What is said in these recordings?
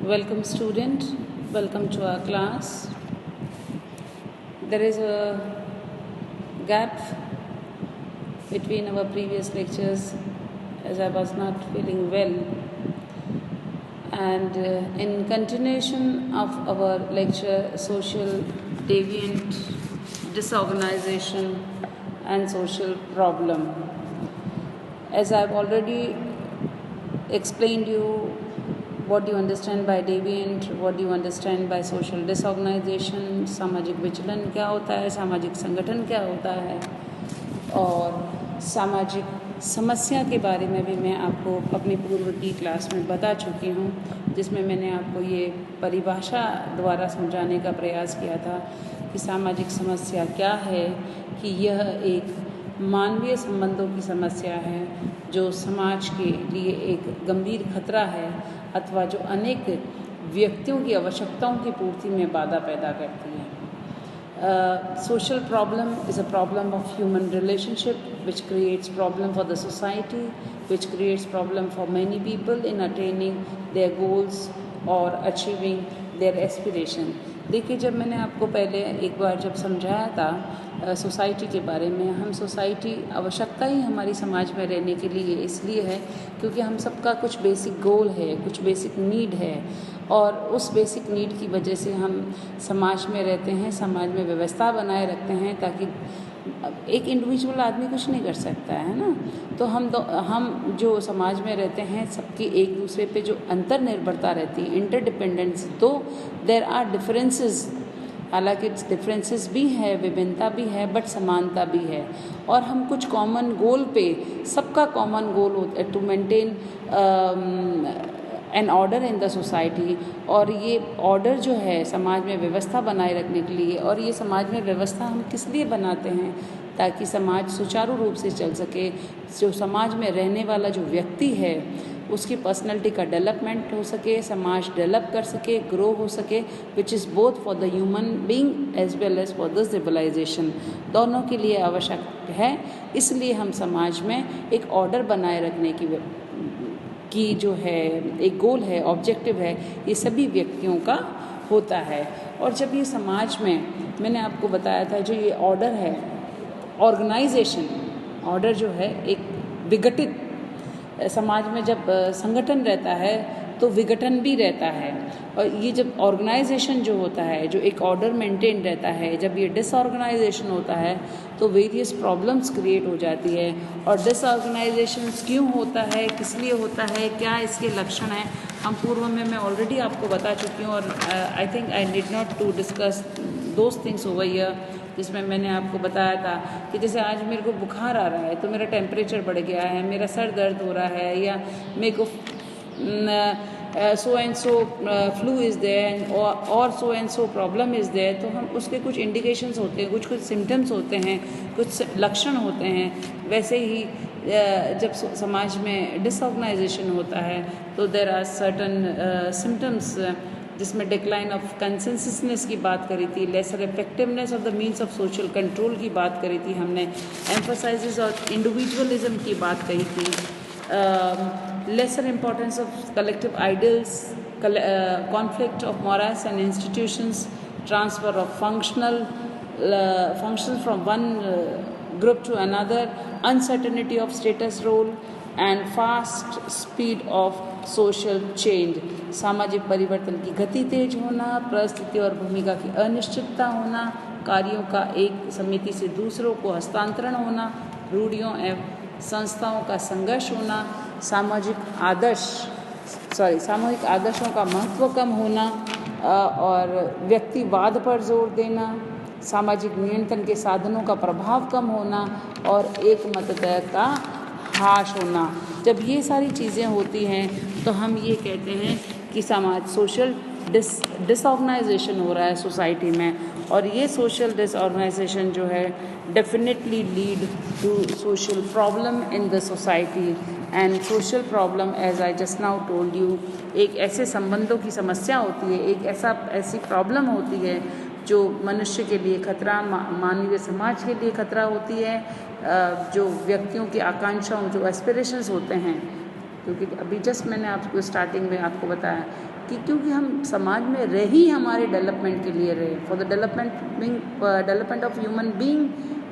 Welcome student, welcome to our class. There is a gap between our previous lectures as I was not feeling well, and in continuation of our lecture social deviant disorganization and social problem, as I've already explained you what do you understand by deviant, what do you understand by social disorganization, सामाजिक विचलन क्या होता है, सामाजिक संगठन क्या होता है, और सामाजिक समस्या के बारे में भी मैं आपको अपनी पूर्व की क्लास में बता चुकी हूँ, जिसमें मैंने आपको ये परिभाषा द्वारा समझाने का प्रयास किया था कि सामाजिक समस्या क्या है, कि यह एक मानवीय संबंधों की समस्या है जो समाज के लिए एक गंभीर खतरा है अथवा जो अनेक व्यक्तियों की आवश्यकताओं की पूर्ति में बाधा पैदा करती है। Social problem is a problem of human relationship which creates problem for the society, which creates problem for many people in attaining their goals or achieving their aspiration. देखिए, जब मैंने आपको पहले एक बार जब समझाया था सोसाइटी के बारे में, हम सोसाइटी आवश्यकता ही हमारी समाज में रहने के लिए इसलिए है क्योंकि हम सबका कुछ बेसिक गोल है, कुछ बेसिक नीड है, और उस बेसिक नीड की वजह से हम समाज में रहते हैं, समाज में व्यवस्था बनाए रखते हैं, ताकि एक इंडिविजुअल आदमी कुछ नहीं कर सकता है ना। तो हम जो समाज में रहते हैं सबकी एक दूसरे पे जो अंतर निर्भरता रहती है, इंटरडिपेंडेंस, तो देयर आर डिफरेंसेस, हालांकि डिफरेंसेस भी है, विभिन्नता भी है, बट समानता भी है, और हम कुछ कॉमन गोल पे, सबका कॉमन गोल होता है to maintain an order in the society, और ये ऑर्डर जो है समाज में व्यवस्था बनाए रखने के लिए, और ये समाज में व्यवस्था हम किस लिए बनाते हैं, ताकि समाज सुचारू रूप से चल सके, जो समाज में रहने वाला जो व्यक्ति है उसकी पर्सनैलिटी का डेवलपमेंट हो सके, समाज डेवलप कर सके, ग्रो हो सके, which is both for the human being as well as for the civilization, दोनों के लिए आवश्यक है। इसलिए हम समाज में एक ऑर्डर बनाए रखने की जो है एक गोल है, ऑब्जेक्टिव है, ये सभी व्यक्तियों का होता है। और जब ये समाज में, मैंने आपको बताया था, जो ये ऑर्डर है, ऑर्गेनाइजेशन, ऑर्डर जो है एक विघटित समाज में जब संगठन रहता है तो विघटन भी रहता है, और ये जब ऑर्गेनाइजेशन जो होता है, जो एक ऑर्डर मेंटेन रहता है, जब ये डिसऑर्गेनाइजेशन होता है तो वेरियस प्रॉब्लम्स क्रिएट हो जाती है। और डिसऑर्गेनाइजेशन क्यों होता है, किस लिए होता है, क्या इसके लक्षण हैं, हम पूर्व में मैं ऑलरेडी आपको बता चुकी हूँ, और I think I need not to discuss those things over here, जिसमें मैंने आपको बताया था कि जैसे आज मेरे को बुखार आ रहा है तो मेरा टेम्परेचर बढ़ गया है, मेरा सर दर्द हो रहा है, या मेरे को so and so flu is there or so and so problem is there, तो हम उसके कुछ इंडिकेशंस होते हैं, कुछ सिम्टम्स होते हैं, कुछ लक्षण होते हैं। वैसे ही जब समाज में डिसऑर्गेनाइजेशन होता है तो देयर आर सर्टन सिम्टम्स, जिसमें डिक्लाइन ऑफ कंसेंससनेस की बात करी थी, lesser effectiveness of the means of social control की बात करी थी हमने, एम्फोसाइजेस और इंडिविजुअलिज्म की बात कही थी, lesser importance of collective ideals, conflict of morals and institutions, transfer of functions from one group to another, uncertainty of status role and fast speed of social change, सामाजिक परिवर्तन की गति तेज होना, परिस्थिति और भूमिका की अनिश्चितता होना, कार्यों का एक समिति से दूसरों को हस्तांतरण होना, रूढ़ियों एवं संस्थाओं का संघर्ष होना, सामाजिक आदर्शों का महत्व कम होना, और व्यक्तिवाद पर जोर देना, सामाजिक नियंत्रण के साधनों का प्रभाव कम होना, और एक मतदाता का ह्रास होना। जब ये सारी चीज़ें होती हैं तो हम ये कहते हैं कि समाज सोशल डिसऑर्गेनाइजेशन हो रहा है सोसाइटी में, और ये सोशल डिसऑर्गेनाइजेशन जो है definitely lead to social problem in the society, and social problem as I just now told you, एक ऐसे संबंधों की समस्या होती है, एक ऐसी प्रॉब्लम होती है जो मनुष्य के लिए खतरा, मानवीय समाज के लिए खतरा होती है, जो व्यक्तियों की आकांक्षाओं, जो एस्पिरेशंस होते हैं क्योंकि अभी जस्ट मैंने आपको स्टार्टिंग में आपको बताया कि क्योंकि हम समाज में रह ही हमारे डेवलपमेंट के लिए रहे, for the development of human being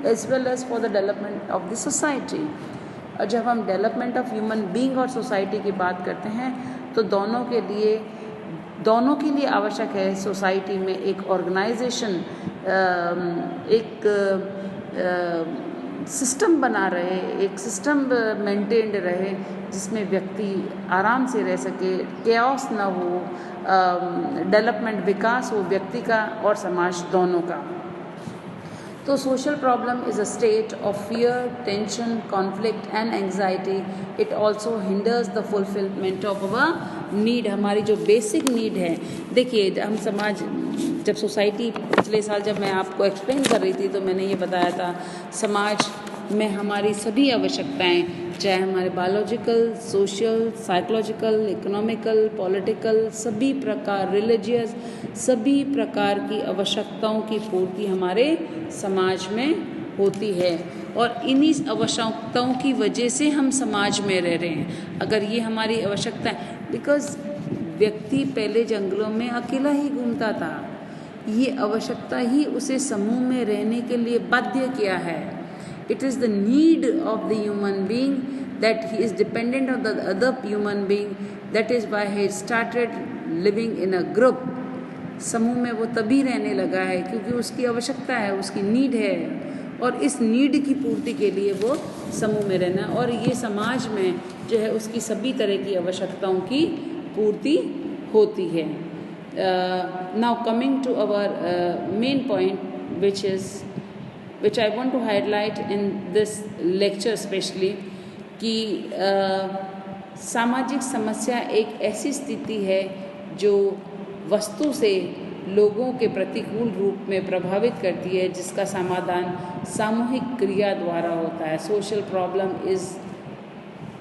as well as for the development of the society. और जब हम डेवलपमेंट ऑफ ह्यूमन बीइंग और सोसाइटी की बात करते हैं तो दोनों के लिए आवश्यक है सोसाइटी में एक ऑर्गेनाइजेशन, एक सिस्टम बना रहे, एक सिस्टम मेंटेन्ड रहे जिसमें व्यक्ति आराम से रह सके, केओस ना हो, डेवलपमेंट विकास हो व्यक्ति का और समाज दोनों का। तो social problem is a state of fear, tension, conflict and anxiety. It also hinders the fulfilment of our need, हमारी जो बेसिक नीड है। देखिए हम समाज, जब सोसाइटी पिछले साल जब मैं आपको एक्सप्लेन कर रही थी तो मैंने ये बताया था समाज में हमारी सभी आवश्यकताएं, चाहे हमारे biological, social, psychological, economical, political, सभी प्रकार, रिलीजियस, सभी प्रकार की आवश्यकताओं की पूर्ति हमारे समाज में होती है और इन्हीं आवश्यकताओं की वजह से हम समाज में रह रहे हैं। अगर ये हमारी आवश्यकता है, बिकॉज व्यक्ति पहले जंगलों में अकेला ही घूमता था, ये आवश्यकता ही उसे समूह में रहने के लिए बाध्य किया है। It is the need of the human being that he is dependent on the other human being. That is why he started living in a group. समूह में वो तभी रहने लगा है क्योंकि उसकी आवश्यकता है, उसकी नीड है और इस नीड की पूर्ति के लिए वो समूह में रहना, और ये समाज में जो है उसकी सभी तरह की आवश्यकताओं की पूर्ति होती है। Now coming to our main point, which I want to highlight in this lecture especially, कि सामाजिक समस्या एक ऐसी स्थिति है जो वस्तु से लोगों के प्रतिकूल रूप में प्रभावित करती है, जिसका समाधान सामूहिक क्रिया द्वारा होता है। Social problem is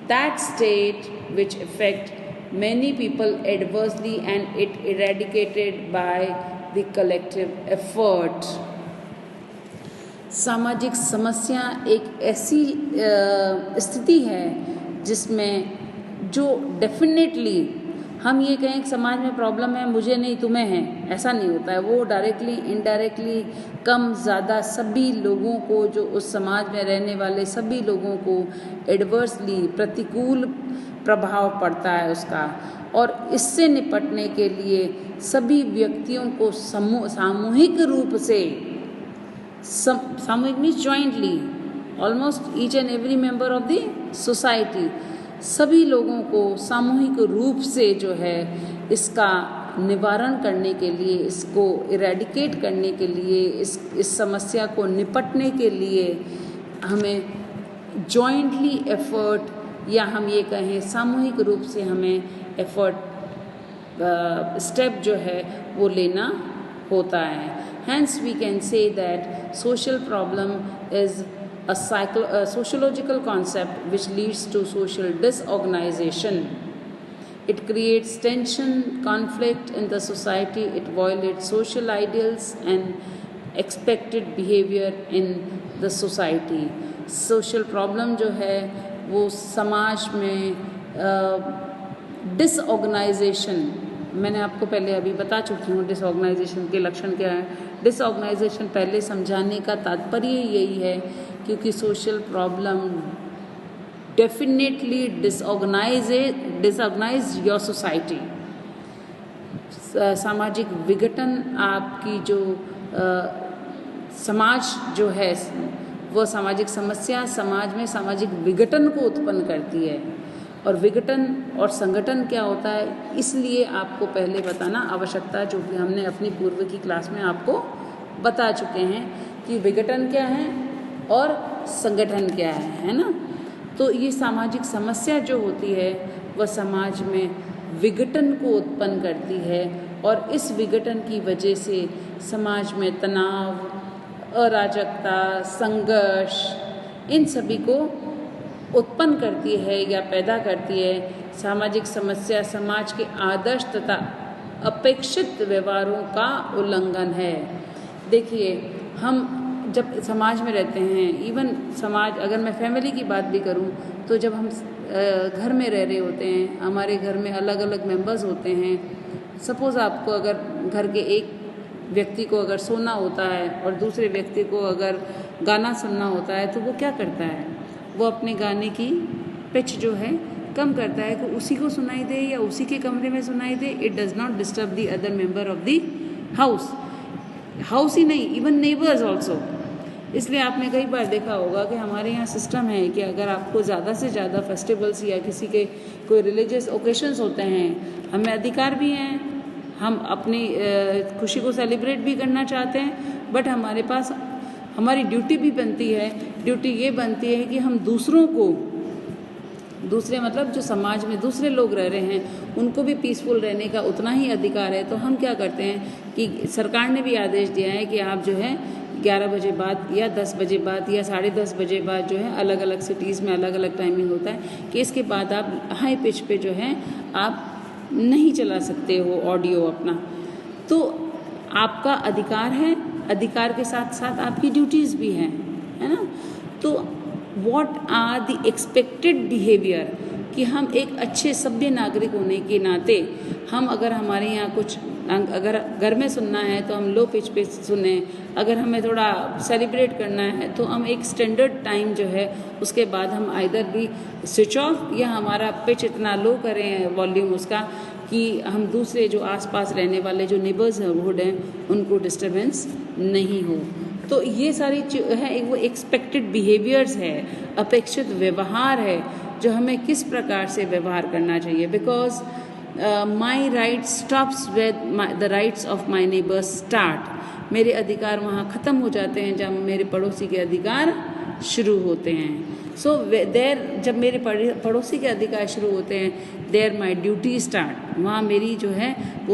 that state which affect many people adversely and it eradicated by the collective effort. सामाजिक समस्या एक ऐसी स्थिति है जिसमें जो डेफिनेटली हम ये कहें कि समाज में प्रॉब्लम है, मुझे नहीं तुम्हें है, ऐसा नहीं होता है। वो डायरेक्टली इनडायरेक्टली कम ज़्यादा सभी लोगों को, जो उस समाज में रहने वाले सभी लोगों को एडवर्सली प्रतिकूल प्रभाव पड़ता है उसका, और इससे निपटने के लिए सभी व्यक्तियों को सामूहिक रूप से, सामूहिक means jointly, almost each and every member of the society, सभी लोगों को सामूहिक रूप से जो है इसका निवारण करने के लिए, इसको इरेडिकेट करने के लिए, इस समस्या को निपटने के लिए हमें जॉइंटली एफर्ट, या हम ये कहें सामूहिक रूप से हमें एफर्ट स्टेप जो है वो लेना होता है। Hence we can say that social problem is a sociological concept which leads to social disorganization. It creates tension, conflict in the society, it violates social ideals and expected behavior in the society. Social problem जो है वो समाज में disorganisation, मैंने आपको पहले अभी बता चुकी हूँ डिसऑर्गेनाइजेशन के लक्षण क्या है। डिसऑर्गेनाइजेशन पहले समझाने का तात्पर्य यही है क्योंकि social problem definitely disorganise your society. सामाजिक विघटन आपकी जो समाज जो है वो सामाजिक समस्या समाज में सामाजिक विघटन को उत्पन्न करती है। और विघटन और संगठन क्या होता है, इसलिए आपको पहले बताना आवश्यकता, जो कि हमने अपनी पूर्व की क्लास में आपको बता चुके हैं कि विघटन क्या है और संगठन क्या है ना। तो ये सामाजिक समस्या जो होती है वह समाज में विघटन को उत्पन्न करती है और इस विघटन की वजह से समाज में तनाव, अराजकता, संघर्ष, इन सभी को उत्पन्न करती है या पैदा करती है। सामाजिक समस्या समाज के आदर्श तथा अपेक्षित व्यवहारों का उल्लंघन है। देखिए हम जब समाज में रहते हैं, इवन समाज, अगर मैं फैमिली की बात भी करूं, तो जब हम घर में रह रहे होते हैं, हमारे घर में अलग अलग मेंबर्स होते हैं। सपोज़ आपको अगर घर के एक व्यक्ति को अगर सोना होता है और दूसरे व्यक्ति को अगर गाना सुनना होता है, तो वो क्या करता है, वो अपने गाने की पिच जो है कम करता है कि उसी को सुनाई दे या उसी के कमरे में सुनाई दे। It does not disturb the other member of the house ही नहीं, इवन नेबर्स ऑल्सो। इसलिए आपने कई बार देखा होगा कि हमारे यहाँ सिस्टम है कि अगर आपको ज़्यादा से ज़्यादा फेस्टिवल्स या किसी के कोई रिलीजियस ओकेशंस होते हैं, हमें अधिकार भी हैं, हम अपनी खुशी को सेलिब्रेट भी करना चाहते हैं, बट हमारे पास हमारी ड्यूटी भी बनती है। ड्यूटी ये बनती है कि हम दूसरों को, दूसरे मतलब जो समाज में दूसरे लोग रह रहे हैं, उनको भी पीसफुल रहने का उतना ही अधिकार है। तो हम क्या करते हैं कि सरकार ने भी आदेश दिया है कि आप जो है 11 बजे बाद या 10 बजे बाद या 10:30 बजे बाद जो है, अलग अलग सिटीज़ में अलग अलग टाइमिंग होता है कि इसके बाद आप हाई पिच पे जो है आप नहीं चला सकते हो ऑडियो अपना। तो आपका अधिकार है, अधिकार के साथ साथ आपकी ड्यूटीज़ भी हैं, है ना। तो what are the expected behaviour, कि हम एक अच्छे सभ्य नागरिक होने के नाते हम अगर हमारे यहाँ कुछ अगर घर में सुनना है तो हम लो पिच पे सुने, अगर हमें थोड़ा सेलिब्रेट करना है तो हम एक स्टैंडर्ड टाइम जो है उसके बाद हम आइदर भी स्विच ऑफ या हमारा पिच इतना लो करें वॉल्यूम उसका कि हम दूसरे जो आसपास रहने वाले जो नेबर्सहुड हैं उनको डिस्टर्बेंस नहीं हो। तो ये सारी है वो एक्सपेक्टेड बिहेवियर्स है, अपेक्षित व्यवहार है, जो हमें किस प्रकार से व्यवहार करना चाहिए। Because my right stops with the rights of my neighbours start. मेरे अधिकार वहाँ ख़त्म हो जाते हैं जब मेरे पड़ोसी के अधिकार शुरू होते हैं। सो देर जब मेरे पड़ोसी के अधिकार शुरू होते हैं, देयर माई ड्यूटी स्टार्ट, वहाँ मेरी जो है वो